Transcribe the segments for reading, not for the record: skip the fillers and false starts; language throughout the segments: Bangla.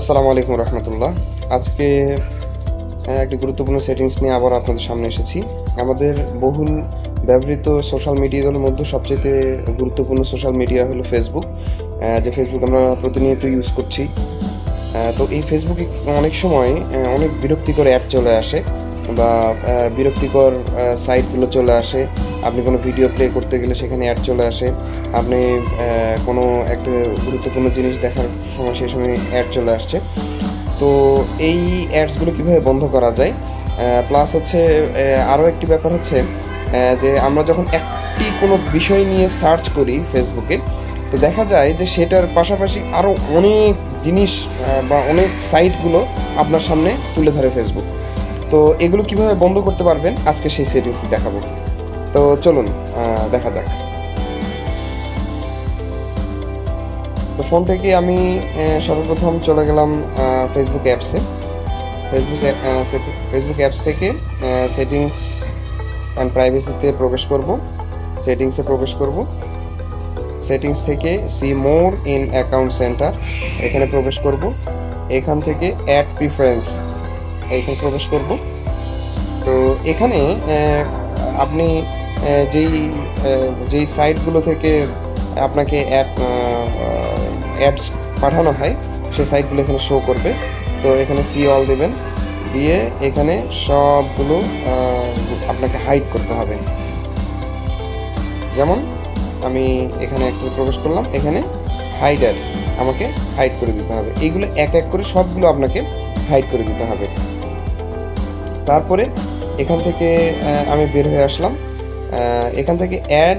আসসালামু আলাইকুম রহমতুল্লাহ। আজকে একটি গুরুত্বপূর্ণ সেটিংস নিয়ে আবার আপনাদের সামনে এসেছি। আমাদের বহুল ব্যবহৃত সোশ্যাল মিডিয়াগুলোর মধ্যে সবচেয়ে গুরুত্বপূর্ণ সোশ্যাল মিডিয়া হলো ফেসবুক, যে ফেসবুক আমরা প্রতিনিয়ত ইউজ করছি। তো এই ফেসবুকে অনেক সময় অনেক বিরক্তিকর অ্যাড চলে আসে বা বিরক্তিকর সাইটগুলো চলে আসে। আপনি কোনো ভিডিও প্লে করতে গেলে সেখানে অ্যাড চলে আসে। আপনি কোনো একটা গুরুত্বপূর্ণ জিনিস দেখার সময় সেই সময় অ্যাড চলে আসছে। তো এই অ্যাডসগুলো কীভাবে বন্ধ করা যায়, প্লাস হচ্ছে আরও একটি ব্যাপার হচ্ছে যে আমরা যখন একটি কোনো বিষয় নিয়ে সার্চ করি ফেসবুকে, তো দেখা যায় যে সেটার পাশাপাশি আরও অনেক জিনিস বা অনেক সাইটগুলো আপনার সামনে তুলে ধরে ফেসবুক। তো এগুলো কিভাবে বন্ধ করতে পারবেন আজকে সেই সেটিংসটি দেখাবো। তো চলুন দেখা যাক। তো ফোন থেকে আমি সর্বপ্রথম চলে গেলাম ফেসবুক অ্যাপসে। ফেসবুক অ্যাপস থেকে সেটিংস অ্যান্ড প্রাইভেসিতে প্রবেশ করব। সেটিংসে প্রবেশ করব। সেটিংস থেকে see more in account centre এখানে প্রবেশ করব। এখান থেকে অ্যাড প্রিফারেন্স এইখানে প্রবেশ করব। তো এখানে আপনি যেই সাইটগুলো থেকে আপনাকে অ্যাডস পাঠানো হয় সেই সাইটগুলো এখানে শো করবে। তো এখানে সি অল দেবেন, দিয়ে এখানে সবগুলো আপনাকে হাইড করতে হবে। যেমন আমি এখানে একটা প্রবেশ করলাম, এখানে হাইড অ্যাডস আমাকে হাইড করে দিতে হবে। এইগুলো এক এক করে সবগুলো আপনাকে হাইড করে দিতে হবে। তারপরে এখান থেকে আমি বের হয়ে আসলাম। এখান থেকে ad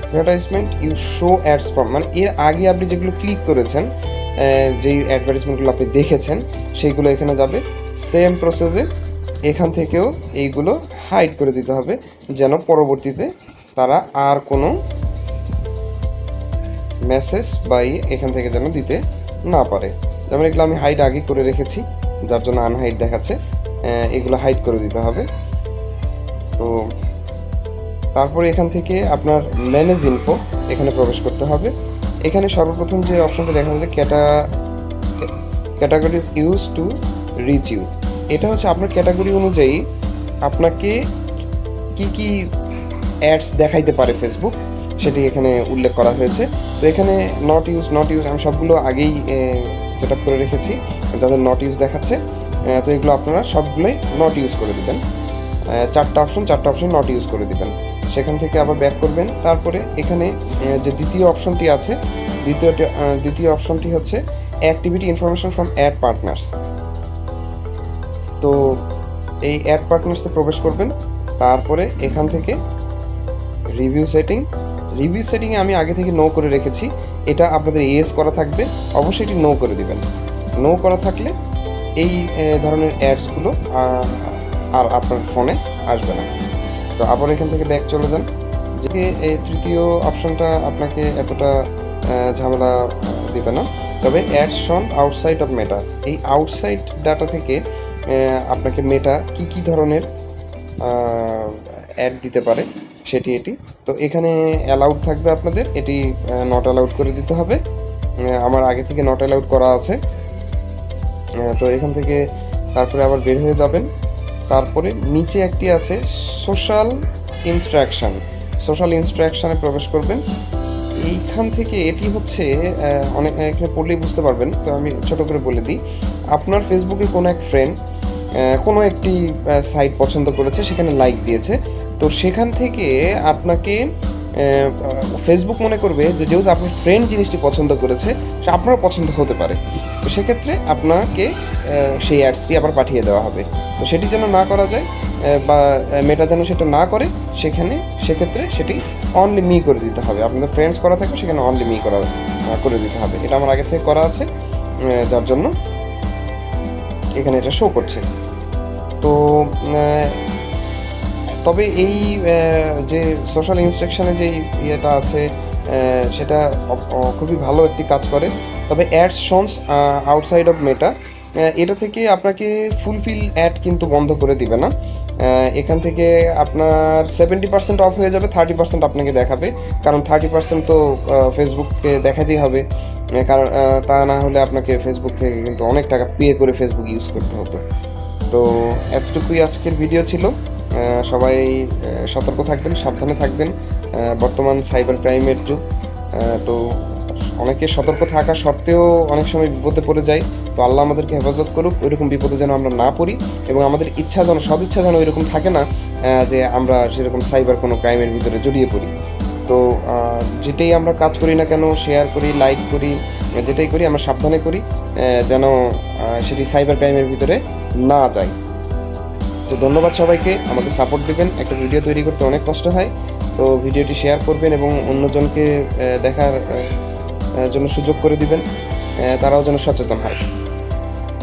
advertisement you show ads from, মানে এর আগে আপনি যেগুলো ক্লিক করেছেন, যেই অ্যাডভার্টাইজমেন্টগুলো আপনি দেখেছেন সেইগুলো এখানে যাবে। সেম প্রসেসে এখান থেকেও এইগুলো হাইড করে দিতে হবে, যেন পরবর্তীতে তারা আর কোনো মেসেজ বা এখান থেকে যেন দিতে না পারে। যেমন এগুলো আমি হাইড আগে করে রেখেছি, যার জন্য আনহাইড দেখাচ্ছে। এগুলো হাইড করে দিতে হবে। তো তারপরে এখান থেকে আপনার ম্যানেজ ইনফো এখানে প্রবেশ করতে হবে। এখানে সর্বপ্রথম যে অপশনটা দেখা যাচ্ছে categories used to reach you, এটা হচ্ছে আপনার ক্যাটাগরি অনুযায়ী আপনাকে কি কি অ্যাডস দেখাইতে পারে ফেসবুক, সেটি এখানে উল্লেখ করা হয়েছে। তো এখানে নট ইউজ আমি সবগুলো আগেই সেট আপ করে রেখেছি যাদের নট ইউজ দেখাচ্ছে। তো এগুলো আপনারা সবগুলোই নট ইউজ করে দেবেন। চারটা অপশন নট ইউজ করে দিবেন। সেখান থেকে আবার ব্যাক করবেন। তারপরে এখানে যে দ্বিতীয় অপশনটি আছে, দ্বিতীয় অপশনটি হচ্ছে activity information from ad partners. তো এই অ্যাড পার্টনার্সে প্রবেশ করবেন। তারপরে এখান থেকে রিভিউ সেটিংয়ে আমি আগে থেকে নো করে রেখেছি, এটা আপনাদের ইয়েস করা থাকবে, অবশ্যই এটি নো করে দিবেন। নো করা থাকলে এই ধরনের অ্যাডসগুলো আর আপনার ফোনে আসবে না। তো আবার এখান থেকে ব্যাক চলে যান। যে এই তৃতীয় অপশনটা আপনাকে এতটা ঝামেলা দিবে না, তবে অ্যাডস শন আউটসাইড অফ মেটা, এই আউটসাইড ডাটা থেকে আপনাকে মেটা কি ধরনের অ্যাড দিতে পারে এটি। তো এখানে অ্যালাউড থাকবে আপনাদের, এটি নট অ্যালাউড করে দিতে হবে। আমার আগে থেকে নট অ্যালাউড করা আছে। তো এখান থেকে তারপরে আবার বের হয়ে যাবেন। তারপরে নিচে একটি আছে সোশ্যাল ইনস্ট্রাকশানে প্রবেশ করবেন। এইখান থেকে এটি হচ্ছে অনেক এখানে পড়লেই বুঝতে পারবেন, তো আমি ছোট করে বলে দিই। আপনার ফেসবুকে কোনো এক ফ্রেন্ড কোনো একটি সাইট পছন্দ করেছে, সেখানে লাইক দিয়েছে। তো সেখান থেকে আপনাকে ফেসবুক মনে করবে যে যেহেতু আপনার ফ্রেন্ড জিনিসটি পছন্দ করেছে, সে আপনারও পছন্দ হতে পারে। তো সেক্ষেত্রে আপনাকে সেই অ্যাডসটি আবার পাঠিয়ে দেওয়া হবে। তো সেটি যেন না করা যায় বা মেটা যেন সেটা না করে, সেক্ষেত্রে সেটি অনলি মি করে দিতে হবে। আপনাদের ফ্রেন্ডস করা থাকবে সেখানে অনলি মি করে দিতে হবে। এটা আমার আগে থেকে করা আছে, যার জন্য এখানে এটা শো করছে। তো তবে এই যে সোশ্যাল ইনস্ট্রাকশানে যে ইয়েটা আছে সেটা খুবই ভালো একটি কাজ করে। তবে অ্যাডস শনস আউটসাইড অফ মেটা, এটা থেকে আপনাকে ফুলফিল অ্যাড কিন্তু বন্ধ করে দিবে না। এখান থেকে আপনার 70% অফ হয়ে যাবে, 30% আপনাকে দেখাবে, কারণ 30% তো ফেসবুককে দেখাতেই হবে, কারণ তা না হলে আপনাকে ফেসবুক থেকে কিন্তু অনেক টাকা পে করে ফেসবুক ইউজ করতে হতো। তো এতটুকুই আজকের ভিডিও ছিল। সবাই সতর্ক থাকবেন, সাবধানে থাকবেন। বর্তমান সাইবার ক্রাইমের যুগ, তো অনেকে সতর্ক থাকা সত্ত্বেও অনেক সময় বিপদে পড়ে যায়। তো আল্লাহ আমাদেরকে হেফাজত করুক, ওইরকম বিপদে যেন আমরা না পড়ি, এবং আমাদের ইচ্ছা যেন, সদিচ্ছা যেন ওইরকম থাকে না যে আমরা সেরকম সাইবার কোনো ক্রাইমের ভিতরে জড়িয়ে পড়ি। তো যেটাই আমরা কাজ করি না কেন, শেয়ার করি, লাইক করি, যেটাই করি আমরা সাবধানে করি, যেন সেটি সাইবার ক্রাইমের ভিতরে না যায়। তো ধন্যবাদ সবাইকে, আমাকে সাপোর্ট দেবেন। একটা ভিডিও তৈরি করতে অনেক কষ্ট হয়, তো ভিডিওটি শেয়ার করবেন এবং অন্যজনকে দেখার জন্য সুযোগ করে দিবেন, তারাও যেন সচেতন হয়।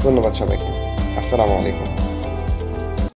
ধন্যবাদ সবাইকে। আসসালামু আলাইকুম।